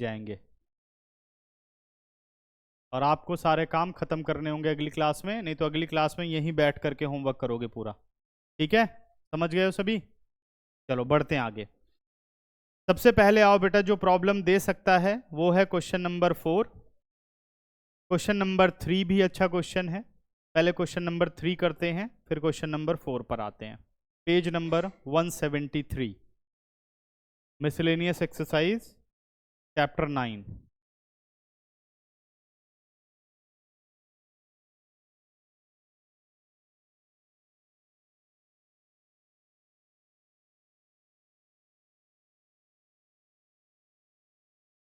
जाएंगे और आपको सारे काम खत्म करने होंगे अगली क्लास में, नहीं तो अगली क्लास में यहीं बैठ करके होमवर्क करोगे पूरा। ठीक है, समझ गए हो सभी? चलो बढ़ते हैं आगे। सबसे पहले आओ बेटा, जो प्रॉब्लम दे सकता है वो है क्वेश्चन नंबर 4। क्वेश्चन नंबर 3 भी अच्छा क्वेश्चन है। पहले क्वेश्चन नंबर 3 करते हैं, फिर क्वेश्चन नंबर 4 पर आते हैं। Page number 173, miscellaneous exercise chapter 9।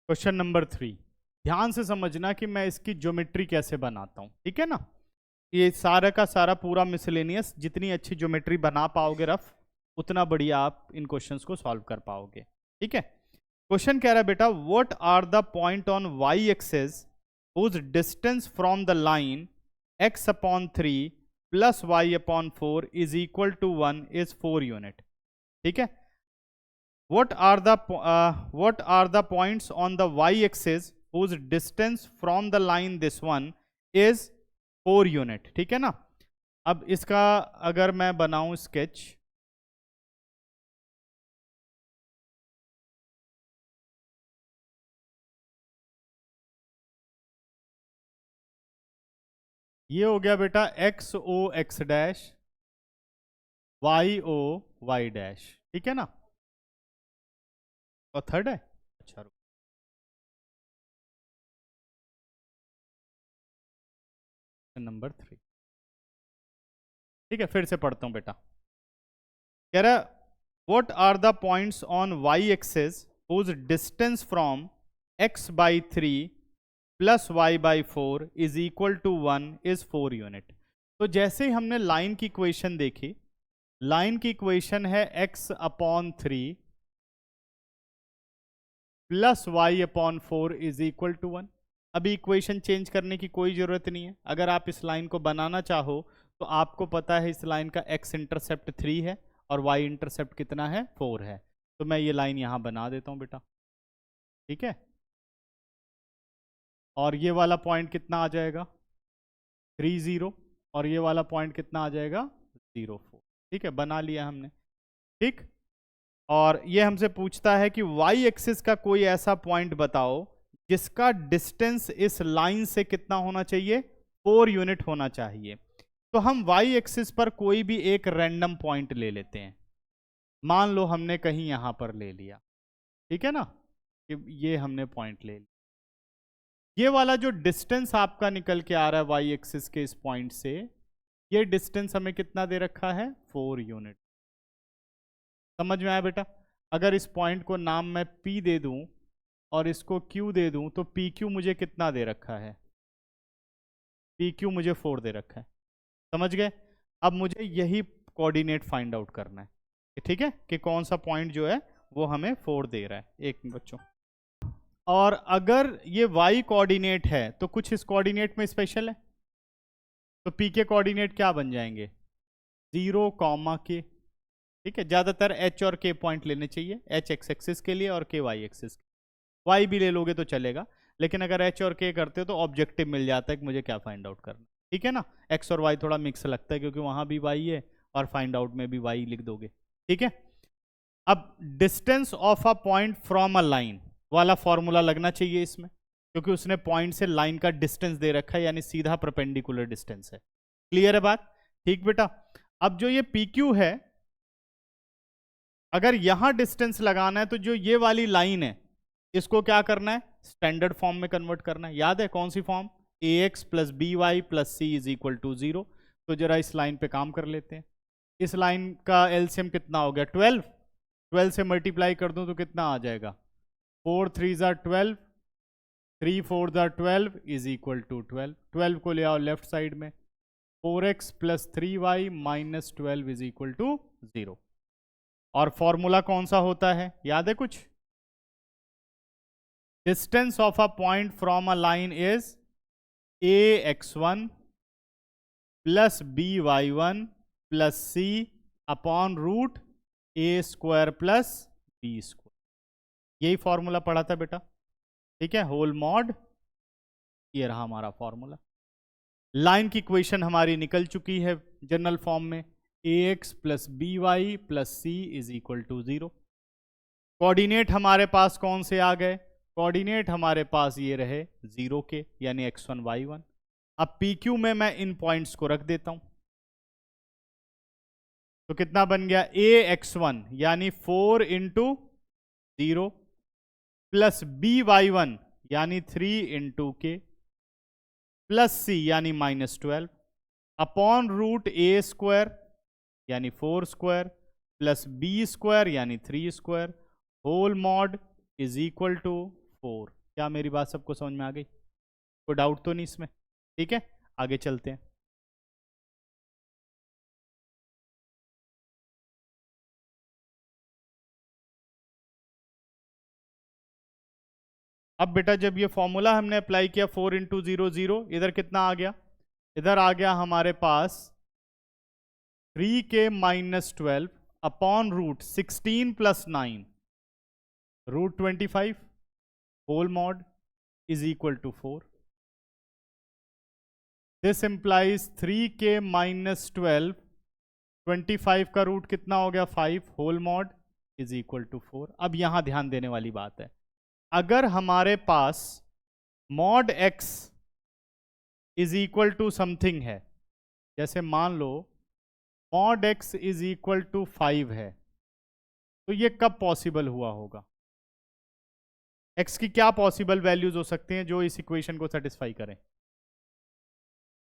Question number 3, ध्यान से समझना कि मैं इसकी ज्योमेट्री कैसे बनाता हूं, ठीक है ना। ये सारा का सारा पूरा मिसलेनियस, जितनी अच्छी ज्योमेट्री बना पाओगे रफ, उतना बढ़िया आप इन क्वेश्चंस को सॉल्व कर पाओगे। ठीक है, क्वेश्चन कह रहा है बेटा, what are the point on Y axis whose distance from the line x upon 3 plus Y upon 4 is equal to 1 is 4 unit. ठीक है, what are the points on the y-axis whose distance from the line this one is 4 unit. ठीक है ना। अब इसका अगर मैं बनाऊं स्केच, ये हो गया बेटा X O X dash, Y O Y dash. ठीक है ना, और थर्ड है, अच्छा नंबर 3। ठीक है, फिर से पढ़ता हूं बेटा। कह रहा what are the points on Y axis whose distance from x by 3 plus Y by 4 is equal to 1 is 4 unit. तो जैसे ही हमने लाइन की इक्वेशन देखी, लाइन की इक्वेशन है x upon 3 plus Y upon 4 is equal to 1। अभी equation change करने की कोई जरूरत नहीं है। अगर आप इस लाइन को बनाना चाहो तो आपको पता है इस लाइन का x इंटरसेप्ट 3 है और y इंटरसेप्ट कितना है, 4 है। तो मैं ये लाइन यहां बना देता हूं बेटा। ठीक है, और ये वाला पॉइंट कितना आ जाएगा, 3 0, और ये वाला पॉइंट कितना आ जाएगा, 0 4। ठीक है, बना लिया हमने। ठीक, और ये हमसे पूछता है कि y एक्सिस का कोई ऐसा पॉइंट बताओ जिसका डिस्टेंस इस लाइन से कितना होना चाहिए, 4 यूनिट होना चाहिए। तो हम y एक्सिस पर कोई भी एक रैंडम पॉइंट ले लेते हैं। मान लो हमने कहीं यहां पर ले लिया, ठीक है ना, कि ये हमने पॉइंट ले लिया। ये वाला जो डिस्टेंस आपका निकल के आ रहा है y एक्सिस के इस पॉइंट से, ये डिस्टेंस हमें कितना दे रखा है, 4 यूनिट। समझ में आया बेटा? अगर इस पॉइंट को नाम मैं P दे दूं और इसको Q दे दूं, तो PQ मुझे कितना दे रखा है, PQ मुझे 4 दे रखा है। समझ गए? अब मुझे यही कोऑर्डिनेट फाइंड आउट करना है, ठीक है, कि कौन सा पॉइंट जो है वो हमें 4 दे रहा है। एक मिनट बच्चों, और अगर ये y कोऑर्डिनेट है तो कुछ इस कोऑर्डिनेट में स्पेशल है, तो P के कोऑर्डिनेट क्या बन जाएंगे, 0 कॉमा के। ठीक है, ज्यादातर h और k पॉइंट लेने चाहिए, h एक्स एक्सिस के लिए और k y एक्सिस। y भी ले लोगे तो चलेगा, लेकिन अगर h और k करते हो तो ऑब्जेक्टिव मिल जाता है कि मुझे क्या फाइंड आउट करना। ठीक है ना, x और y थोड़ा मिक्स लगता है क्योंकि वहां भी y है और फाइंड आउट में भी y लिख दोगे। ठीक है, अब distance of a point from a line वाला फॉर्मूला लगना चाहिए इसमें, क्योंकि उसने पॉइंट से लाइन का डिस्टेंस दे रखा है, यानी सीधा परपेंडिकुलर डिस्टेंस है। क्लियर है बात? ठीक बेटा, अब जो ये PQ है, अगर यहां डिस्टेंस लगाना है तो जो ये वाली लाइन है इसको क्या करना है, स्टैंडर्ड फॉर्म में कन्वर्ट करना है। याद है कौन सी form, ax plus B Y plus C is equal to 0। तो जरा इस लाइन पे काम कर लेते हैं। इस लाइन का एलसीएम कितना हो गया, 12। 12 से मल्टीप्लाई कर दूं तो कितना आ जाएगा, 4 3 ज़ा 12, 3 4 ज़ा 12 इज इक्वल टू 12। 12 को ले आओ लेफ्ट साइड में, 4x plus 3y minus 12 is equal to 0। और फॉर्मूला कौन सा होता है, याद है कुछ, distance of a point from a line is ax1 plus by1 plus c upon root a square plus b square. यही फॉर्मूला पढ़ा था बेटा, ठीक है, होल मॉड, ये रहा हमारा फॉर्मूला। लाइन की इक्वेशन हमारी निकल चुकी है जनरल फॉर्म में, ax plus B Y plus C is equal to 0। Coordinate हमारे पास कौन से आ गए? कोऑर्डिनेट हमारे पास ये रहे 0 के, यानी x1 y1। अब PQ में मैं इन पॉइंट्स को रख देता हूं, तो कितना बन गया? ax1 यानी 4 इंटू 0 प्लस by1 यानी 3 इंटू के प्लस सी यानी -12 अपॉन रूट ए स्क्वायर यानी 4 स्क्वायर प्लस बी स्क्वायर यानी 3 square whole mod is equal to 4। क्या मेरी बात सबको समझ में आ गई? कोई डाउट तो नहीं इसमें? ठीक है, आगे चलते हैं। अब बेटा जब ये फॉर्मूला हमने अप्लाई किया 4 इंटू 0 0, इधर कितना आ गया? इधर आ गया हमारे पास 3k minus 12 upon root 16 plus 9 root 25 whole mod is equal to 4। This implies 3k minus 12, 25 का रूट कितना हो गया? 5 whole mod is equal to 4। अब यहां ध्यान देने वाली बात है, अगर हमारे पास mod x is equal to something है, जैसे मान लो mod x is equal to 5 है, तो ये कब पॉसिबल हुआ होगा? x की क्या पॉसिबल वैल्यूज हो सकते हैं जो इस इक्वेशन को सेटिस्फाई करें?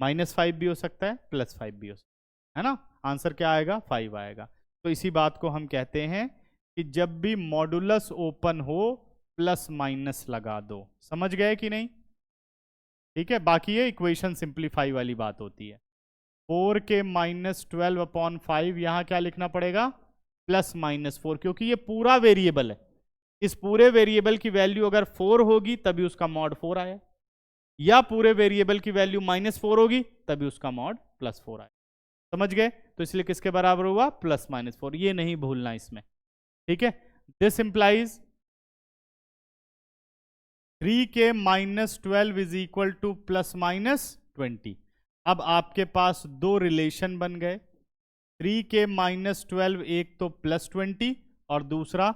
-5 भी हो सकता है, +5 भी हो सकता है ना? आंसर क्या आएगा? 5 आएगा। तो इसी बात को हम कहते हैं कि जब भी मॉडुलस ओपन हो प्लस माइनस लगा दो। समझ गए कि नहीं? ठीक है, बाकी ये इक्वेशन सिंप्लीफाई वाली बात होती है। 4k माइनस 12 अपॉन 5, यहां क्या लिखना पड़ेगा? +-4, क्योंकि ये पूरा वेरिएबल है। इस पूरे वेरिएबल की वैल्यू अगर 4 होगी तभी उसका मॉड 4 आया, या पूरे वेरिएबल की वैल्यू -4 होगी तभी उसका मॉड +4 आया। समझ गए? तो इसलिए किसके बराबर हुआ? +-4। ये नहीं भूलना इसमें। ठीक है, this implies 3k minus 12 is equal to +-20। अब आपके पास दो रिलेशन बन गए, 3k माइनस 12 एक तो +20 और दूसरा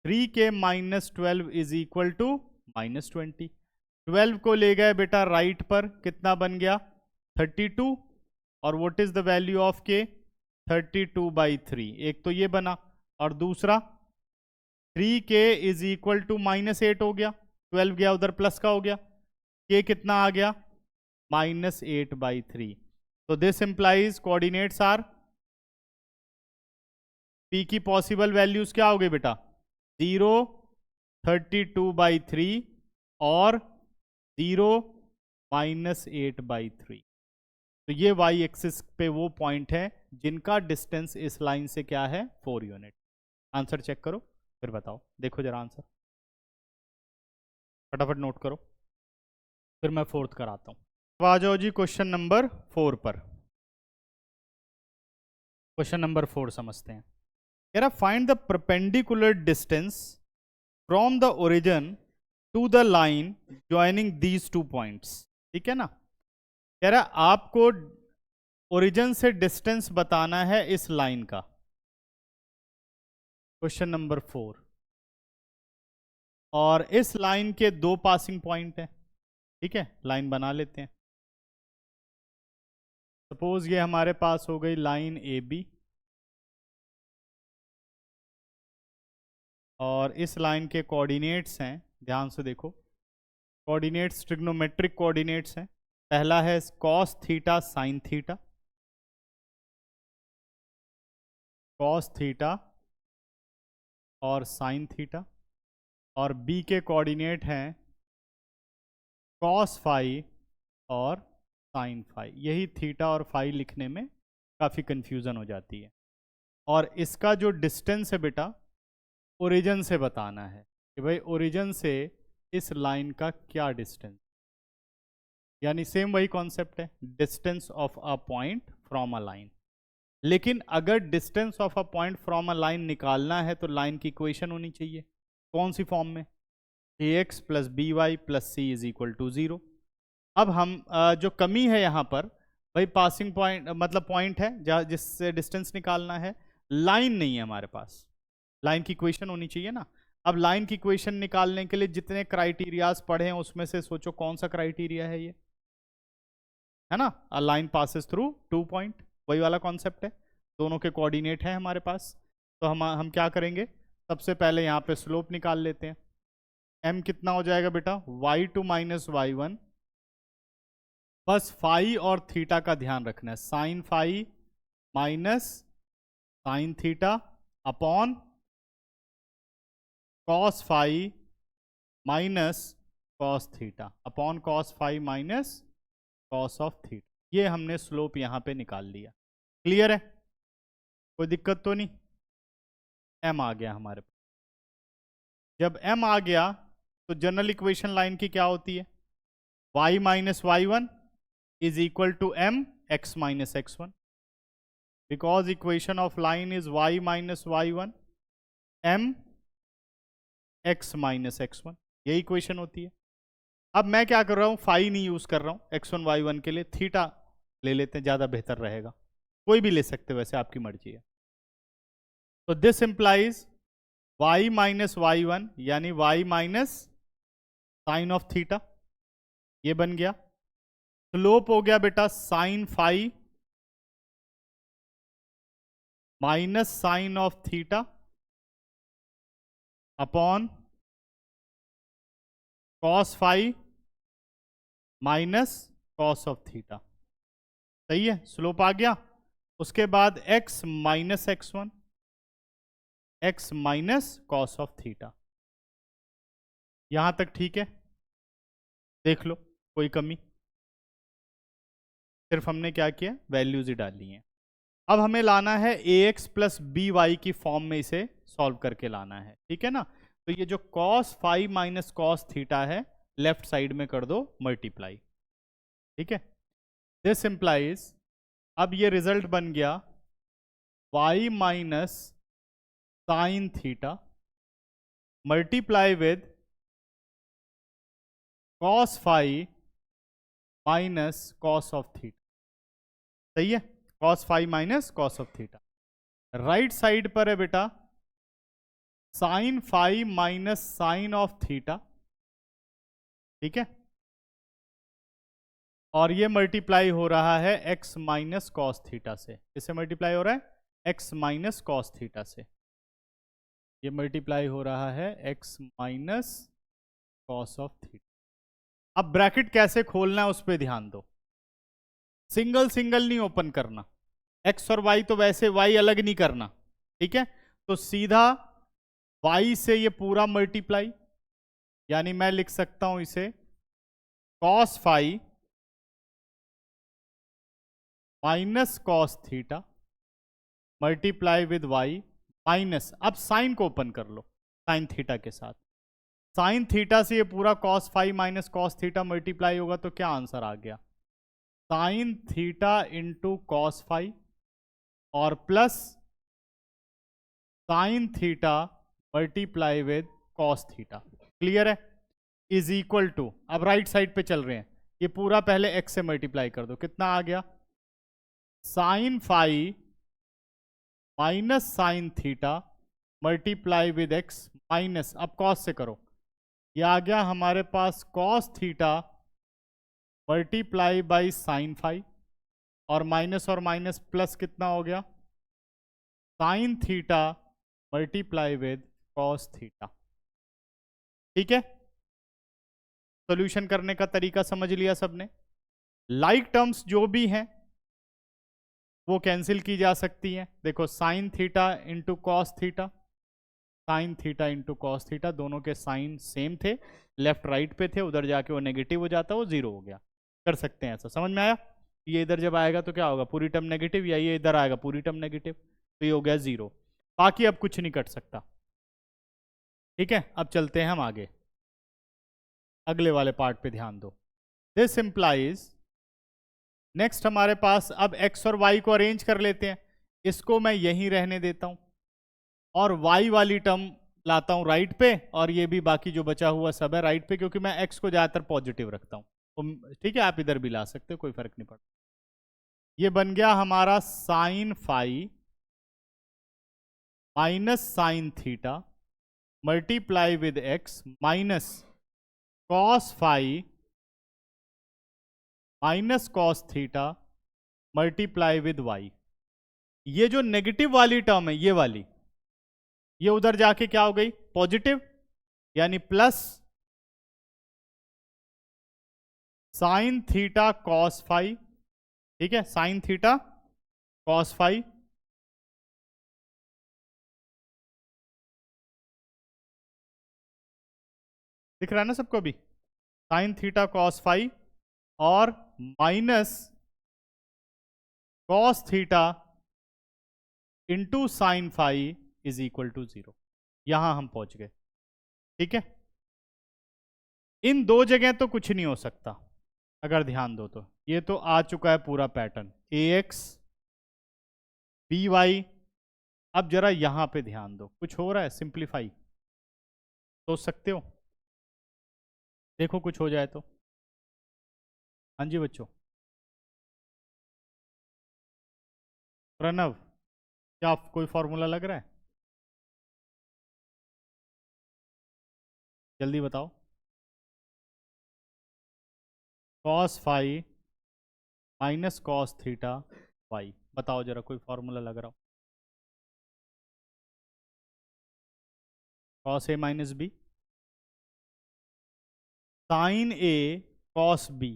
3k minus 12 is equal to -20। 12 को ले गए बेटा राइट पर, कितना बन गया? 32। और what is the value of k? 32/3। एक तो ये बना, और दूसरा 3k इज इक्वल टू -8 हो गया, 12 गया उधर प्लस का हो गया, k कितना आ गया? -8/3। तो this implies coordinates are, p की पॉसिबल वैल्यूज क्या हो गई बेटा? 0, 32/3 और 0, -8/3। तो ये y एक्सिस पे वो पॉइंट है जिनका डिस्टेंस इस लाइन से क्या है? 4 यूनिट। आंसर चेक करो फिर बताओ। देखो जरा आंसर, फटाफट नोट करो, फिर मैं 4th कराता हूं। अब आ जाओ जी क्वेश्चन नंबर 4 पर। क्वेश्चन नंबर 4 समझते हैं। कह रहा find the perpendicular distance from the origin to the line joining these 2 points. ठीक है ना? कह रहा आपको ओरिजिन से डिस्टेंस बताना है इस लाइन का। क्वेश्चन नंबर 4, और इस लाइन के 2 पासिंग पॉइंट हैं। ठीक है, लाइन बना लेते हैं। सपोज ये हमारे पास हो गई लाइन AB, और इस लाइन के कोऑर्डिनेट्स हैं, ध्यान से देखो, कोऑर्डिनेट्स ट्रिग्नोमेट्रिक कोऑर्डिनेट्स हैं। पहला है cos theta sin theta, cos theta और sin थीटा, और B के कोऑर्डिनेट हैं cos फाई और sin फाई। यही थीटा और फाई लिखने में काफ़ी कंफ्यूजन हो जाती है। और इसका जो डिस्टेंस है बेटा ओरिजिन से बताना है कि भाई ओरिजिन से इस लाइन का क्या डिस्टेंस, यानी सेम वही कॉन्सेप्ट है, distance of a point from a line. लेकिन अगर distance of a point from a line निकालना है तो लाइन की इक्वेशन होनी चाहिए। कौन सी फॉर्म में? ax plus B Y plus C is equal to 0। अब हम जो कमी है यहाँ पर भाई पासिंग पॉइंट मतलब पॉइंट है जहाँ जिससे डिस्टेंस निकालना है, लाइन नहीं है हमारे पास। लाइन की इक्वेशन होनी चाहिए ना। अब लाइन की इक्वेशन निकालने के लिए जितने क्राइटेरियाज पढ़े हैं उसमें से सोचो कौन सा क्राइटेरिया है ये, है ना। A line passes through 2 point, वही वाला कॉन्सेप्ट है, दोनों के कोऑर्डिनेट है हमारे पास। तो हम क्या करेंगे, सबसे पहले यहाँ पे स्लोप निकाल लेते हैं। m कितना हो जाएगा बेटा, y2 माइनस y1। बस फाई और थीटा का ध्यान रखना है, sine phi minus sine theta upon cos phi minus cos theta upon cos phi minus cos of theta. ये हमने स्लोप यहाँ पे निकाल लिया। क्लियर है, कोई दिक्कत तो नहीं। m आ गया हमारे पास। जब m आ गया तो जनरल इक्वेशन लाइन की क्या होती है, y minus Y one is equal to m x minus x1, because equation of line is y minus Y one m x minus x1, यही इक्वेशन होती है। अब मैं क्या कर रहा हूं, फाई नहीं यूज कर रहा हूं x1 y1 के लिए, थीटा ले लेते हैं, ज्यादा बेहतर रहेगा। कोई भी ले सकते, वैसे आपकी मर्जी है। तो this implies y minus Y one यानी y minus sine of theta, ये बन गया। स्लोप हो गया बेटा sine phi minus sine of theta upon cos phi minus cos of theta. सही है, स्लोप आ गया। उसके बाद x minus x1, x minus cos of theta. यहां तक ठीक है, देख लो कोई कमी, सिर्फ हमने क्या किया, वैल्यूज ही डाली हैं। अब हमें लाना है ax प्लस बी वाई की फॉर्म में, इसे सॉल्व करके लाना है, ठीक है ना। तो ये जो cos phi minus cos theta है, लेफ्ट साइड में कर दो मल्टीप्लाई, ठीक है। दिस इंप्लाइज, अब ये रिजल्ट बन गया y minus sine theta multiply with cos phi minus cos of theta. सही है, cos phi minus cos of theta. Right side पर है बेटा sine phi minus sine of theta, ठीक है। और ये मल्टीप्लाई हो रहा है x माइनस कॉस थीटा से। इससे मल्टीप्लाई हो रहा है x माइनस कॉस थीटा से, ये मल्टीप्लाई हो रहा है x minus cos of theta. अब ब्रैकेट कैसे खोलना है उस पर ध्यान दो, सिंगल सिंगल नहीं ओपन करना, x और y तो वैसे y अलग नहीं करना, ठीक है। तो सीधा y से ये पूरा मल्टीप्लाई, यानी मैं लिख सकता हूं इसे cos phi minus cos theta multiply with y minus, अब साइन को ओपन कर लो साइन थीटा के साथ, साइन थीटा से ये पूरा cos phi minus cos theta multiply होगा, तो क्या आंसर आ गया, sine theta into cos phi और plus sine theta multiply with cos theta. Clear है, इज इक्वल टू, अब राइट साइड पे चल रहे हैं, ये पूरा पहले x से मल्टीप्लाई कर दो, कितना आ गया, sine phi minus sine theta multiply with x minus, अब कॉस से करो, ये आ गया हमारे पास cos theta multiply by sine phi और माइनस प्लस कितना हो गया, sine theta multiply with cos theta. ठीक है, सॉल्यूशन करने का तरीका समझ लिया सबने। लाइक टर्म्स जो भी हैं वो कैंसिल की जा सकती हैं। देखो sign theta into cos theta, sign theta into cos theta, दोनों के साइन सेम थे, लेफ्ट राइट पे थे, उधर जाके वो नेगेटिव हो जाता, वो जीरो हो गया। कर सकते हैं ऐसा, समझ में आया। ये इधर जब आएगा तो क्या होगा, पूरी टर्म नेगेटिव, या ये इधर आएगा पूरी टर्म नेगेटिव, तो ये हो गया जीरो। बाकी अब कुछ नहीं कट सकता। ठीक है, अब चलते हैं हम आगे, अगले वाले पार्ट पे ध्यान दो। दिस इंप्लाइज, नेक्स्ट हमारे पास अब x और y को अरेंज कर लेते हैं। इसको मैं यहीं रहने देता हूं और y वाली टर्म लाता हूँ राइट पे, और ये भी बाकी जो बचा हुआ सब है राइट पे, क्योंकि मैं एक्स को ज़्यादातर पॉजिटिव रखता हूँ। तो ठीक है, आप इधर भी ला सकते हो, कोई फर्क नहीं पड़ता। ये बन गया हमारा sine phi minus sine theta multiply with x minus cos phi minus cos theta multiply with y. ये जो नेगेटिव वाली टर्म है, ये वाली, ये उधर जाके क्या हो गई, पॉजिटिव, यानी plus sine theta cos phi. ठीक है, साइन थीटा कॉस फाई दिख रहा है ना सबको अभी, साइन थीटा कॉस फाई और minus cos theta into sine phi is equal to 0। यहां हम पहुंच गए। ठीक है, इन दो जगह तो कुछ नहीं हो सकता, अगर ध्यान दो तो ये तो आ चुका है पूरा पैटर्न, ए एक्स बी वाई। अब जरा यहां पे ध्यान दो, कुछ हो रहा है, सिंप्लीफाई सोच सकते हो, देखो कुछ हो जाए तो। हाँ जी बच्चों, प्रणव, क्या कोई फॉर्मूला लग रहा है, जल्दी बताओ। Cos phi minus cos theta y, बताओ जरा, कोई फॉर्मूला लग रहा हो। Cos A minus B, sine A cos B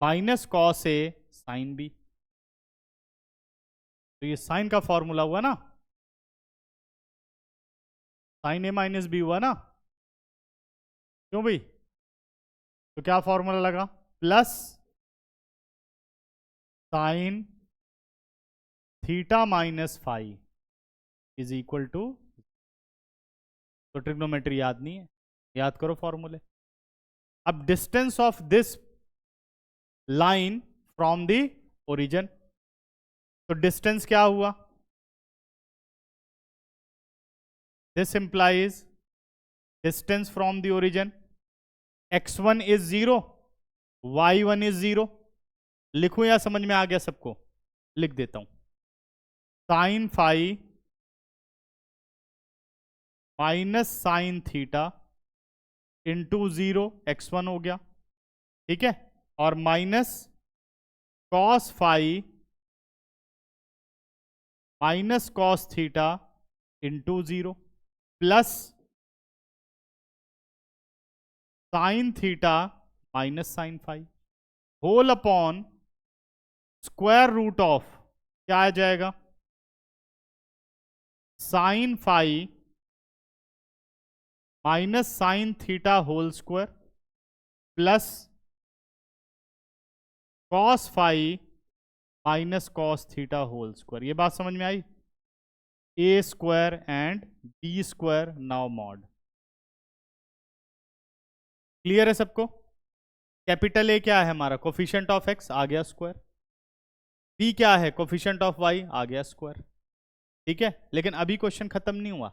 minus cos A sine B. तो ये साइन का फॉर्मूला हुआ ना, साइन ए माइनस बी हुआ ना, क्यों भाई? तो क्या फॉर्मूला लगा, plus sine theta minus phi is equal to. तो ट्रिग्नोमेट्री याद नहीं है, याद करो फॉर्मूले। अब distance of this line from the origin, तो डिस्टेंस क्या हुआ, this implies distance from the origin, x1 is 0, y1 is 0। लिखूं या समझ में आ गया सबको? लिख देता हूं, sine phi minus sine theta into 0, x1 हो गया। ठीक है, और minus cos phi minus cos theta into 0 plus sine theta minus sine phi whole upon square root of, क्या आ जाएगा, sine phi minus sine theta whole square plus cos phi minus cos theta whole square. ये बात समझ में आई? A square and B square now mod. Clear है सबको? कैपिटल ए क्या है हमारा, कोफिशिएंट ऑफ एक्स, आ गया स्क्वायर। बी क्या है, कोफिशिएंट ऑफ वाई, आ गया स्क्वायर। ठीक है, लेकिन अभी क्वेश्चन खत्म नहीं हुआ,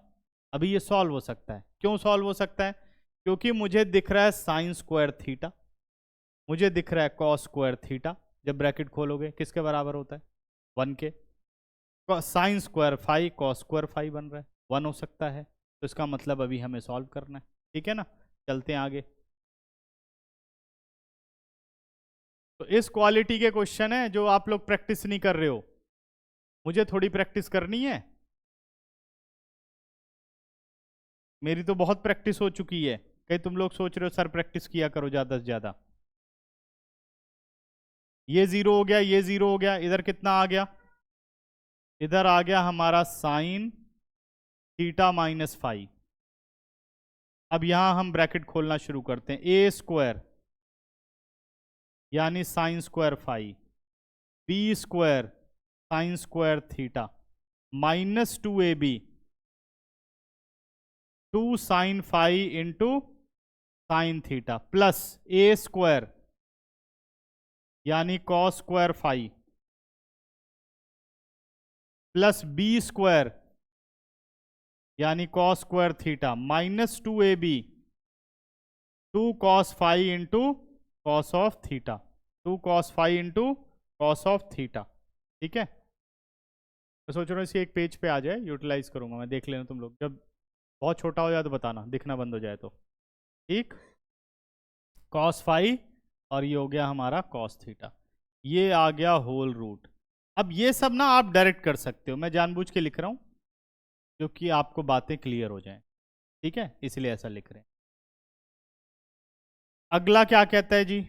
अभी ये सॉल्व हो सकता है। क्यों सॉल्व हो सकता है? क्योंकि मुझे दिख रहा है साइन स्क्वायर थीटा, मुझे दिख रहा है कॉस स्क्वायर थीटा। जब ब्रैकेट खोलोगे किसके बराबर होता है, 1 के। Sine square phi cos square phi बन रहा है, 1 हो सकता है। तो इसका मतलब अभी हमें सॉल्व करना है। ठीक है ना, चलते हैं आगे। तो इस क्वालिटी के क्वेश्चन है जो आप लोग प्रैक्टिस नहीं कर रहे हो, मुझे थोड़ी प्रैक्टिस करनी है। मेरी तो बहुत प्रैक्टिस हो चुकी है, कहीं तुम लोग सोच रहे हो सर प्रैक्टिस किया करो ज्यादा से ज्यादा। ये 0 हो गया, ये 0 हो गया, इधर कितना आ गया, इधर आ गया हमारा साइन थीटा माइनस फाई। अब यहां हम ब्रैकेट खोलना शुरू करते हैं, ए स्क्वायर यानी sine square phi, B square sine square theta minus 2ab 2 sine phi into sine theta plus A square यानी cos square phi plus B square यानी cos square theta minus 2ab 2 cos phi into cos of theta 2 cos phi into cos of theta. ठीक है, मैं सोच रहा हूँ इसी एक पेज पे आ जाए, यूटिलाइज करूंगा मैं, देख लेना तुम लोग, जब बहुत छोटा हो जाए तो बताना, दिखना बंद हो जाए तो। ठीक, कॉस फाइव और ये हो गया हमारा कॉस थीटा, ये आ गया होल रूट। अब ये सब ना आप डायरेक्ट कर सकते हो, मैं जानबूझ के लिख रहा हूँ क्योंकि आपको बातें क्लियर हो जाएं। ठीक है, इसलिए ऐसा लिख रहे हैं। अगला क्या कहता है जी?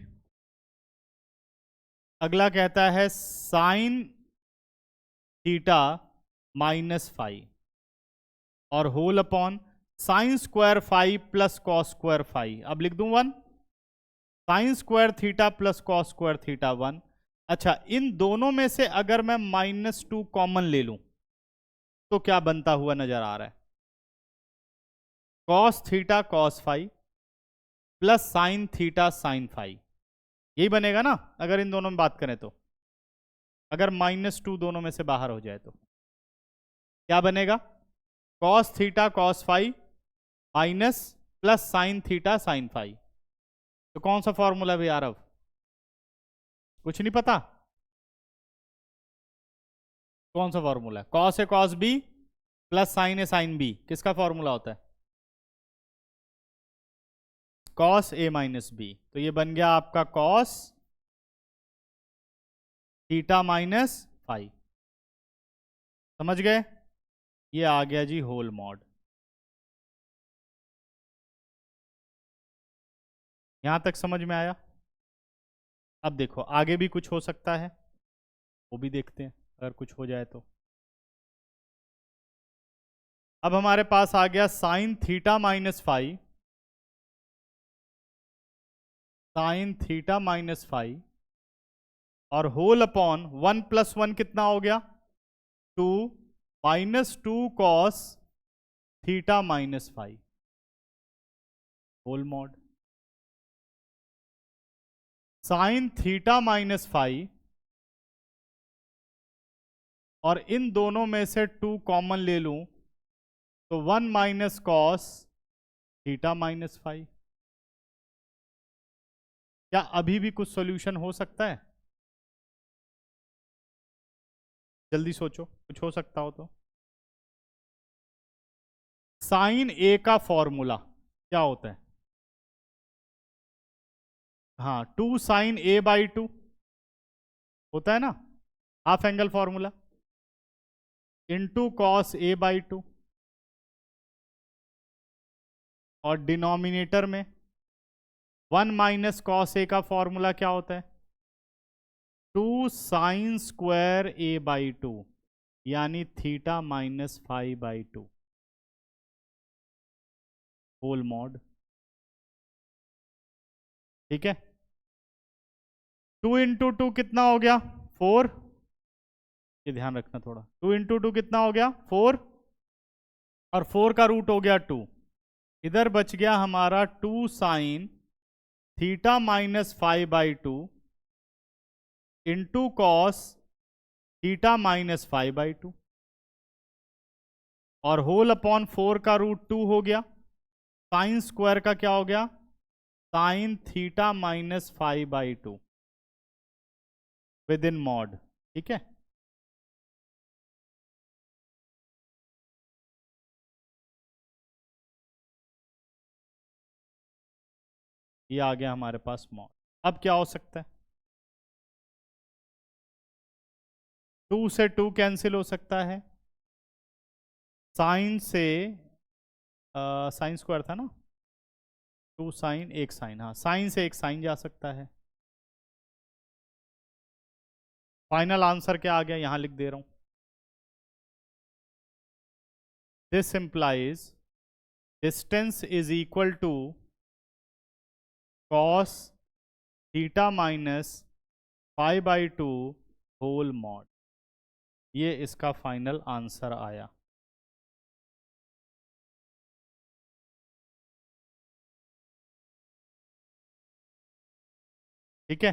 अगला कहता है साइन थीटा माइनस फाइव और whole upon sine square five plus cos square five. अब लिख दूं 1, sine square theta plus cos square theta 1। अच्छा, इन दोनों में से अगर मैं -2 कॉमन ले लूं तो क्या बनता हुआ नजर आ रहा है? Cos theta cos five plus sine theta sine five, यही बनेगा ना अगर इन दोनों में बात करें तो। अगर -2 दोनों में से बाहर हो जाए तो क्या बनेगा? Cos theta cos five minus plus sine theta sine five. तो कौन सा फॉर्मूला भी यार? अब कुछ नहीं पता? कौन सा फॉर्मूला है? Cos A cos B plus sign A sine B, किसका फॉर्मूला होता है? Cos A minus B. तो ये बन गया आपका कॉस थीटा माइनस फाइव। समझ गए? ये आ गया जी होल मॉड। यहां तक समझ में आया? अब देखो आगे भी कुछ हो सकता है, वो भी देखते हैं अगर कुछ हो जाए तो। अब हमारे पास आ गया sine theta minus five, sine theta minus five और होल अपॉन 1 + 1 कितना हो गया? 2 -2 cos theta minus five whole mod. Sine theta minus five और इन दोनों में से 2 कॉमन ले लूं तो 1 minus cos theta minus five. क्या अभी भी कुछ सॉल्यूशन हो सकता है? जल्दी सोचो, कुछ हो सकता हो तो। साइन ए का फॉर्मूला क्या होता है? हाँ, 2 साइन ए बाई 2 होता है ना, half angle formula, into cos A by 2 और डिनोमिनेटर में 1 माइनस कॉस ए का फॉर्मूला क्या होता है? 2 साइन स्क्वायर ए बाई 2 यानी theta minus five by 2 whole mod. ठीक है, 2 इंटू 2 कितना हो गया? 4। ये ध्यान रखना थोड़ा, 2 इंटू 2 कितना हो गया? 4 और 4 का रूट हो गया 2। इधर बच गया हमारा 2 sign theta minus five by 2 into cos theta minus five by 2 और होल अपॉन 4 का रूट 2 हो गया। साइन स्क्वायर का क्या हो गया? Sine theta minus five by 2 with in mod. ठीक है, ये आ गया हमारे पास मॉड। अब क्या हो सकता है? 2 से 2 कैंसिल हो सकता है, साइन से साइन स्क्वायर था ना, 2 साइन 1 साइन, हाँ साइन से 1 साइन जा सकता है। फाइनल आंसर क्या आ गया यहां लिख दे रहा हूं, this implies distance is equal to cos theta minus five by 2 whole mod. ये इसका फाइनल आंसर आया। ठीक है,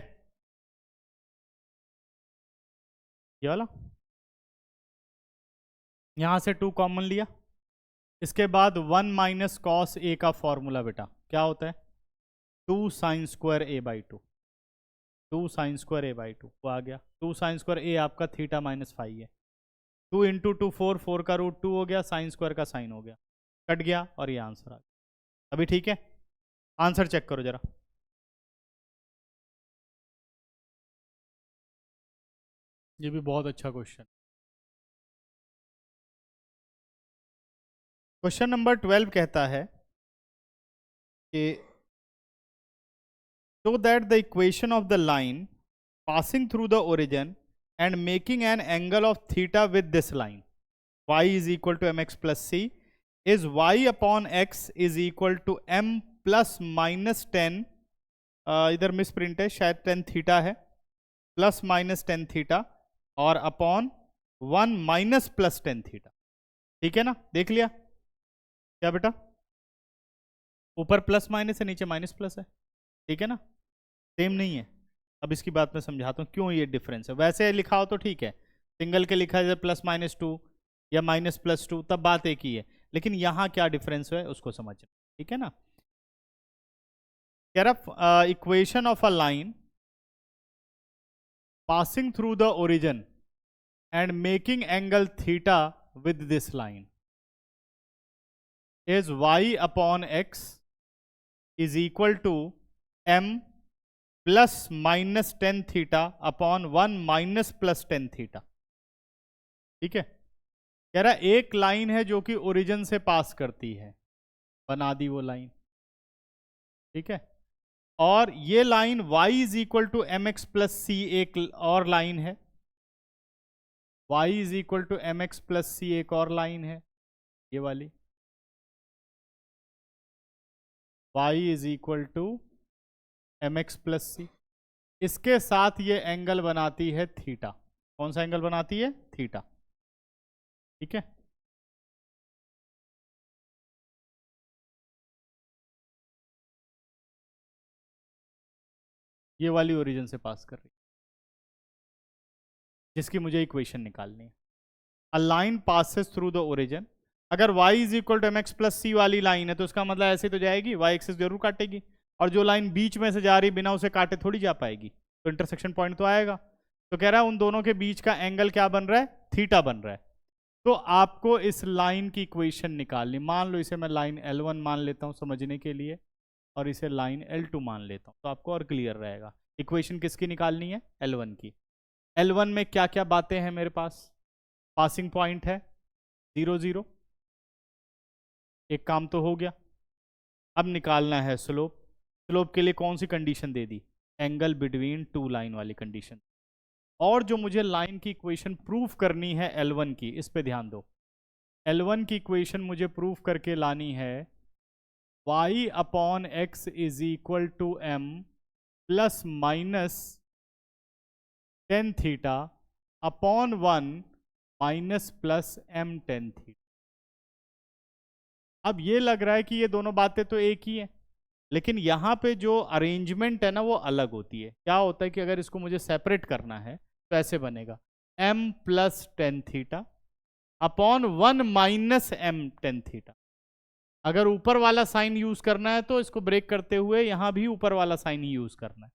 ये वाला, यहां से 2 कॉमन लिया इसके बाद 1 माइनस कॉस ए का फॉर्मूला बेटा क्या होता है, 2 sine square A by 2, 2 sine square A by 2 वो आ गया। 2 साइन स्क्वायर ए आपका थीटा माइनस फाई है। 2 इंटू 2 4, 4 का रूट 2 हो गया, साइन स्क्वायर का साइन हो गया, कट गया और ये आंसर आ गया। अभी ठीक है, आंसर चेक करो जरा। ये भी बहुत अच्छा क्वेश्चन। क्वेश्चन नंबर 12 कहता है कि so that the equation of the line passing through the origin and making an angle of theta with this line y is equal to mx plus c is y upon x is equal to m plus minus 10 इधर miss print है शायद 10 theta है, plus minus 10 theta और upon 1 minus plus 10 theta. ठीक है ना, देख लिया क्या बेटा, ऊपर प्लस माइनस है नीचे माइनस प्लस है, ठीक है ना, सेम नहीं है। अब इसकी बात मैं समझाता हूँ क्यों ये डिफरेंस है। वैसे लिखा हो तो ठीक है, सिंगल के लिखा है प्लस माइनस 2 या माइनस प्लस 2 तब बात एक ही है, लेकिन यहाँ क्या डिफरेंस है उसको समझना, ठीक है ना। कह रहा equation of a line passing through the origin and making angle theta with this line is y upon x is equal to m plus minus 10 theta upon 1 minus plus 10 theta। ठीक है, कह रहा एक लाइन है जो कि origin से पास करती है, बना दी वो लाइन, ठीक है, और ये line y is equal to M X plus C एक और लाइन है, y is equal to M X plus C एक और लाइन है, ये वाली y is equal to M X plus C, इसके साथ ये एंगल बनाती है थीटा। कौन सा एंगल बनाती है, थीटा, ठीक है। ये वाली ओरिजिन से पास कर रही है जिसकी मुझे इक्वेशन निकालनी है। A line passes through the origin, अगर y is equal to M X plus C वाली लाइन है तो इसका मतलब ऐसे तो जाएगी, y एक्सिस जरूर काटेगी, और जो लाइन बीच में से जा रही बिना उसे काटे थोड़ी जा पाएगी, तो इंटरसेक्शन पॉइंट तो आएगा। तो कह रहा है उन दोनों के बीच का एंगल क्या बन रहा है, थीटा बन रहा है। तो आपको इस लाइन की इक्वेशन निकालनी, मान लो इसे मैं लाइन L1 मान लेता हूँ समझने के लिए, और इसे लाइन L2 मान लेता हूँ तो आपको और क्लियर रहेगा। इक्वेशन किसकी निकालनी है, L1 की। L1 में क्या क्या बातें हैं मेरे पास, पासिंग पॉइंट है 0 0, एक काम तो हो गया। अब निकालना है स्लोप, स्लोप के लिए कौन सी कंडीशन दे दी, एंगल बिटवीन टू लाइन वाली कंडीशन। और जो मुझे लाइन की इक्वेशन प्रूफ करनी है L1 की, इस पे ध्यान दो, L1 की इक्वेशन मुझे प्रूफ करके लानी है y upon x is equal to m plus minus 10 theta upon 1 minus plus m 10 theta. अब ये लग रहा है कि ये दोनों बातें तो एक ही है, लेकिन यहाँ पे जो अरेंजमेंट है ना वो अलग होती है। क्या होता है कि अगर इसको मुझे सेपरेट करना है तो ऐसे बनेगा m plus 10 theta upon 1 minus m 10 theta. अगर ऊपर वाला साइन यूज करना है तो इसको ब्रेक करते हुए यहाँ भी ऊपर वाला साइन ही यूज करना है,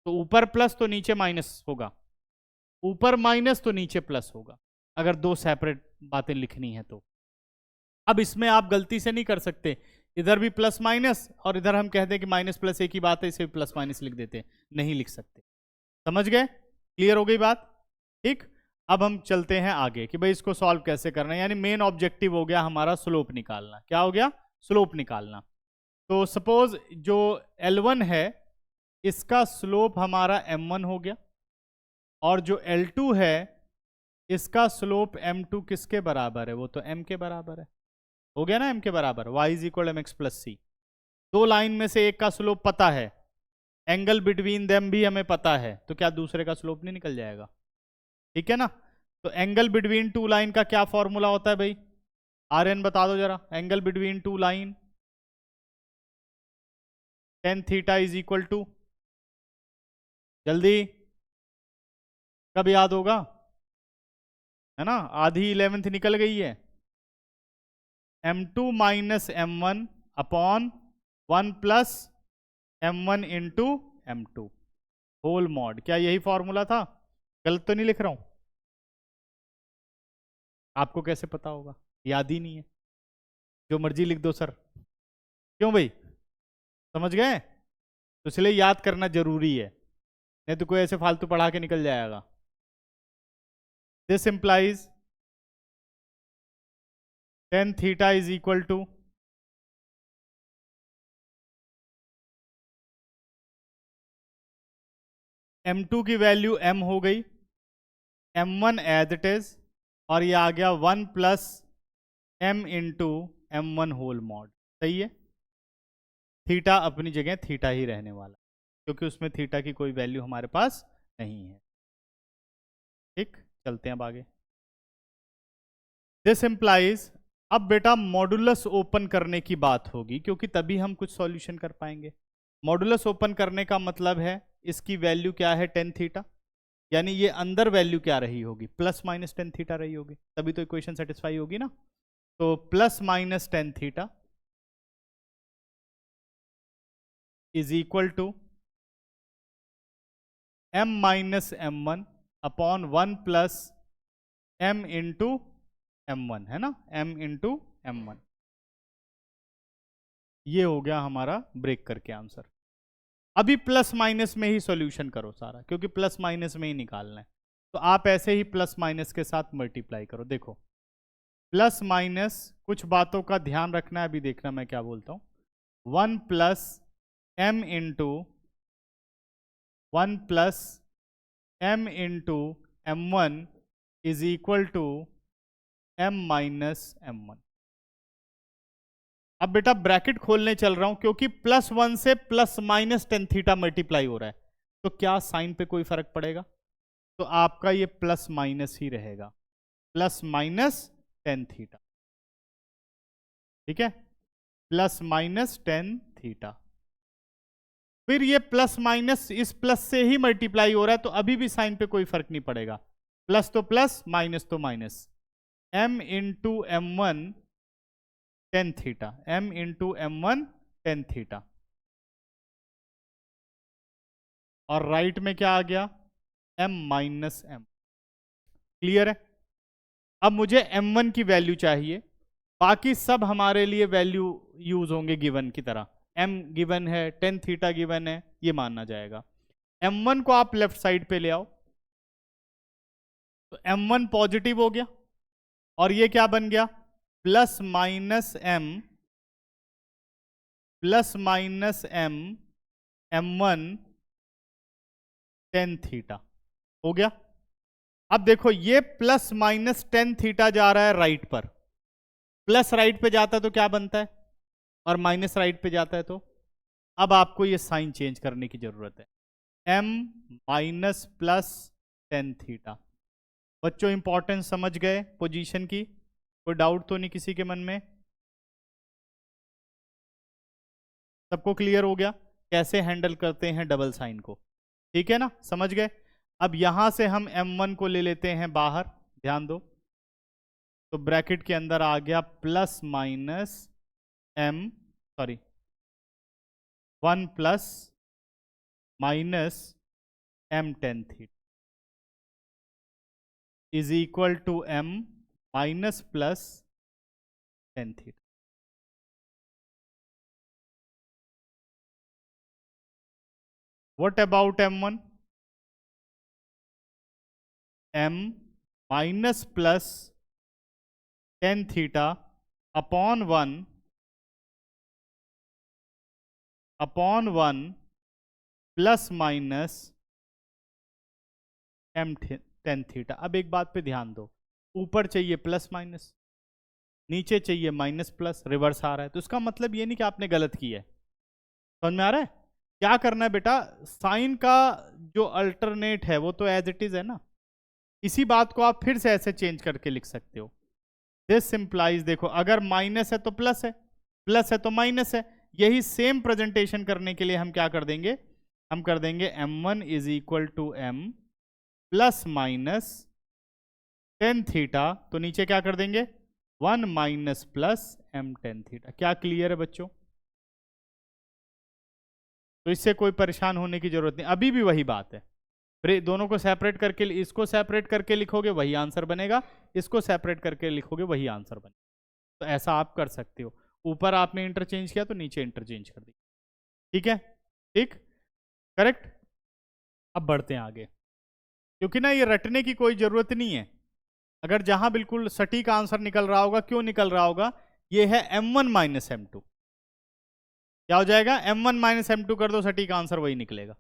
तो ऊपर प्लस तो नीचे माइनस होगा, ऊपर माइनस तो नीचे प्लस होगा, अगर दो सेपरेट बातें लिखनी है तो। अब इसमें आप गलती से नहीं कर सकते, इधर भी प्लस माइनस और इधर हम कहते हैं कि माइनस प्लस एक ही बात है, इसे भी प्लस माइनस लिख देते हैं, नहीं लिख सकते। समझ गए, क्लियर हो गई बात, ठीक। अब हम चलते हैं आगे कि भाई इसको सॉल्व कैसे करना है, यानी मेन ऑब्जेक्टिव हो गया हमारा स्लोप निकालना। क्या हो गया, स्लोप निकालना। तो सपोज जो L1 है इसका स्लोप हमारा M1 हो गया, और जो L2 है इसका स्लोप M2 किसके बराबर है, वो तो M के बराबर है, हो गया ना M के बराबर, y is equal M X plus C. दो लाइन में से एक का स्लोप पता है, एंगल बिटवीन देम भी हमें पता है, तो क्या दूसरे का स्लोप नहीं निकल जाएगा, ठीक है ना। तो एंगल बिटवीन टू लाइन का क्या फॉर्मूला होता है भाई, RN बता दो जरा, angle between two line tan theta is equal to, जल्दी कब याद होगा, है ना, आधी 11th निकल गई है, m2 minus m1 upon 1 plus m1 into m2 whole mod. क्या यही फॉर्मूला था? गलत तो नहीं लिख रहा हूं? आपको कैसे पता होगा? याद ही नहीं है। जो मर्जी लिख दो सर। क्यों भाई? समझ गए? तो इसलिए याद करना जरूरी है, नहीं तो कोई ऐसे फालतू पढ़ा के निकल जाएगा। This implies tan theta is equal to m2 की वैल्यू m हो गई, m1 एज इट इज, और ये आ गया 1 plus m into m1 whole mod. सही है? थीटा अपनी जगह थीटा ही रहने वाला, क्योंकि उसमें थीटा की कोई वैल्यू हमारे पास नहीं है। ठीक, चलते हैं अब आगे। दिस इंप्लाइज, अब बेटा मॉडुलस ओपन करने की बात होगी, क्योंकि तभी हम कुछ सॉल्यूशन कर पाएंगे। मॉडुलस ओपन करने का मतलब है इसकी वैल्यू क्या है? tan थीटा, यानी ये अंदर वैल्यू क्या रही होगी? प्लस माइनस tan थीटा रही होगी, तभी तो इक्वेशन सेटिस्फाई होगी ना। तो plus minus tan theta is equal to m minus m1 upon 1 plus m into m1, है ना, m इंटू m1। ये हो गया हमारा ब्रेक करके आंसर। अभी प्लस माइनस में ही सॉल्यूशन करो सारा, क्योंकि प्लस माइनस में ही निकालना है। तो आप ऐसे ही प्लस माइनस के साथ मल्टीप्लाई करो। देखो प्लस माइनस कुछ बातों का ध्यान रखना है, अभी देखना मैं क्या बोलता हूं। 1 plus m into 1 plus m into m1 is equal to m minus m1। अब बेटा ब्रैकेट खोलने चल रहा हूं, क्योंकि +1 से plus minus tan theta multiply हो रहा है, तो क्या साइन पे कोई फर्क पड़ेगा? तो आपका ये प्लस माइनस ही रहेगा, प्लस माइनस tan थीटा। ठीक है, प्लस माइनस tan थीटा। फिर ये प्लस माइनस इस प्लस से ही मल्टीप्लाई हो रहा है, तो अभी भी साइन पे कोई फर्क नहीं पड़ेगा। प्लस तो प्लस, माइनस तो minus. m into m1 tan theta, m into m1 tan theta, और राइट में क्या आ गया? m minus m। क्लियर है? अब मुझे m1 की वैल्यू चाहिए, बाकी सब हमारे लिए वैल्यू यूज होंगे गिवन की तरह। m गिवन है, tan थीटा गिवन है, ये मानना जाएगा। m1 को आप लेफ्ट साइड पे ले आओ, तो m1 पॉजिटिव हो गया, और ये क्या बन गया? Plus minus m plus minus m m1 tan theta हो गया। अब देखो ये प्लस माइनस tan थीटा जा रहा है राइट पर, प्लस राइट पे जाता है तो क्या बनता है, और माइनस राइट पे जाता है तो। अब आपको ये साइन चेंज करने की जरूरत है, m minus plus tan theta. बच्चों इंपॉर्टेंस समझ गए पोजीशन की? कोई डाउट तो नहीं किसी के मन में? सबको क्लियर हो गया कैसे हैंडल करते हैं डबल साइन को? ठीक है ना, समझ गए। अब यहां से हम m1 को ले लेते हैं बाहर, ध्यान दो। तो ब्रैकेट के अंदर आ गया plus minus m, sorry 1 plus minus m tan theta is equal to m minus plus tan theta. What about m1? m minus plus tan theta upon 1 plus minus m tan theta. अब एक बात पे ध्यान दो, ऊपर चाहिए plus minus, नीचे चाहिए माइनस प्लस, रिवर्स आ रहा है, तो इसका मतलब ये नहीं कि आपने गलत किया है। समझ में आ रहा है? क्या करना है बेटा, साइन का जो अल्टरनेट है वो तो एज इट इज है ना, इसी बात को आप फिर से ऐसे चेंज करके लिख सकते हो। दिस सिंप्लाइज, देखो अगर माइनस है तो प्लस है, प्लस है तो माइनस है। यही सेम प्रेजेंटेशन करने के लिए हम क्या कर देंगे, हम कर देंगे m1 is equal to m plus minus tan theta, तो नीचे क्या कर देंगे 1 minus plus m tan theta. क्या क्लियर है बच्चों? तो इससे कोई परेशान होने की जरूरत नहीं, अभी भी वही बात है। दोनों को सेपरेट करके, इसको सेपरेट करके लिखोगे वही आंसर बनेगा, इसको सेपरेट करके लिखोगे वही आंसर बनेगा। तो ऐसा आप कर सकते हो, ऊपर आपने इंटरचेंज किया तो नीचे इंटरचेंज कर दिया। ठीक है, ठीक, करेक्ट। अब बढ़ते हैं आगे, क्योंकि ना ये रटने की कोई जरूरत नहीं है। अगर जहां बिल्कुल सटीक आंसर निकल रहा होगा, क्यों निकल रहा होगा? ये है m1 माइनस m2। क्या हो जाएगा? m1 माइनस m2 कर दो, सटीक आंसर वही निकलेगा।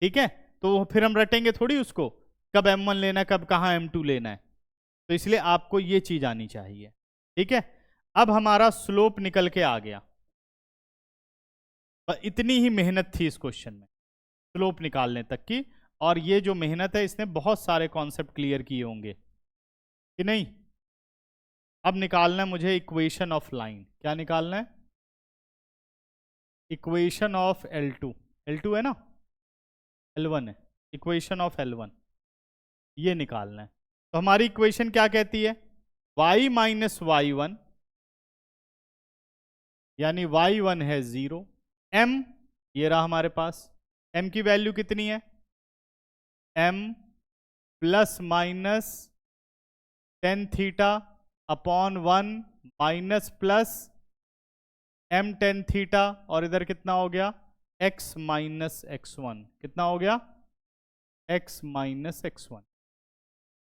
ठीक है, तो फिर हम रटेंगे थोड़ी उसको, कब m1 लेना है, कब कहाँ m2 लेना है। तो इसलिए आपको ये चीज आनी चाहिए। ठीक है, अब हमारा स्लोप निकल के आ गया। इतनी ही मेहनत थी इस क्वेश्चन में स्लोप निकालने तक की, और ये जो मेहनत है इसने बहुत सारे कॉन्सेप्ट क्लियर किए होंगे कि नहीं। अब निकालना है मुझे इक्वेशन ऑफ लाइन। क्या निकालना है? Equation of L2। L2 है ना, L1 है, इक्वेशन ऑफ L1 ये निकालना है। तो हमारी इक्वेशन क्या कहती है? y माइनस y1, यानी y1 है 0, m ये रहा हमारे पास, m की वैल्यू कितनी है? m plus minus tan theta upon 1 minus plus m tan theta, और इधर कितना हो गया? x minus x1। कितना हो गया? x minus x1।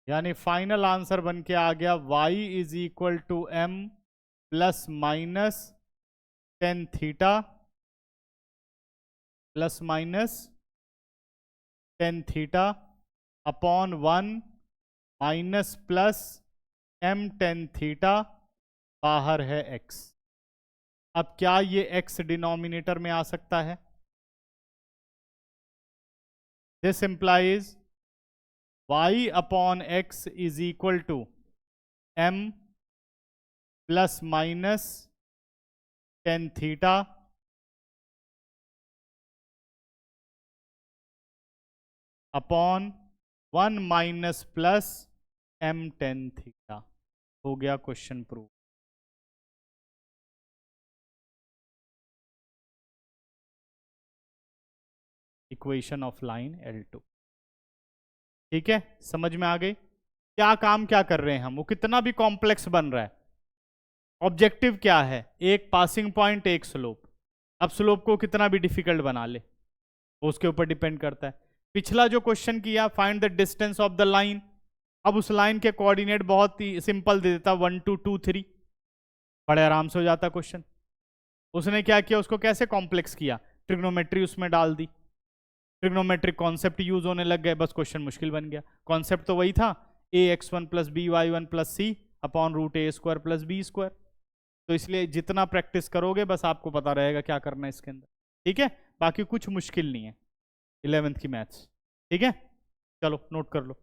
यानी फाइनल आंसर बन के आ गया y is equal to m plus minus tan theta plus minus tan theta upon 1 minus plus m tan theta, बाहर है x। अब क्या ये x डिनोमिनेटर में आ सकता है? This implies y upon x is equal to m plus minus tan theta upon 1 minus plus m tan theta. हो गया question prove. Equation of line L2। ठीक है, समझ में आ गई क्या काम क्या कर रहे हैं हम? वो कितना भी कॉम्प्लेक्स बन रहा है, ऑब्जेक्टिव क्या है? एक पासिंग पॉइंट, एक स्लोप। अब स्लोप को कितना भी डिफिकल्ट बना ले, वो उसके ऊपर डिपेंड करता है। पिछला जो क्वेश्चन किया, find the distance of the line, अब उस लाइन के कोऑर्डिनेट बहुत ही सिंपल दे देता, 1 2 2 3, बड़े आराम से हो जाता क्वेश्चन। उसने क्या किया, उसको कैसे कॉम्प्लेक्स किया? ट्रिग्नोमेट्री उसमें डाल दी, ट्रिग्नोमेट्रिक कॉन्सेप्ट यूज होने लग गए, बस क्वेश्चन मुश्किल बन गया। कॉन्सेप्ट तो वही था, ax1 plus by1 plus c upon root a square plus b square. तो इसलिए जितना प्रैक्टिस करोगे बस आपको पता रहेगा क्या करना है इसके अंदर। ठीक है, बाकी कुछ मुश्किल नहीं है 11th की मैथ्स। ठीक है, चलो नोट कर लो।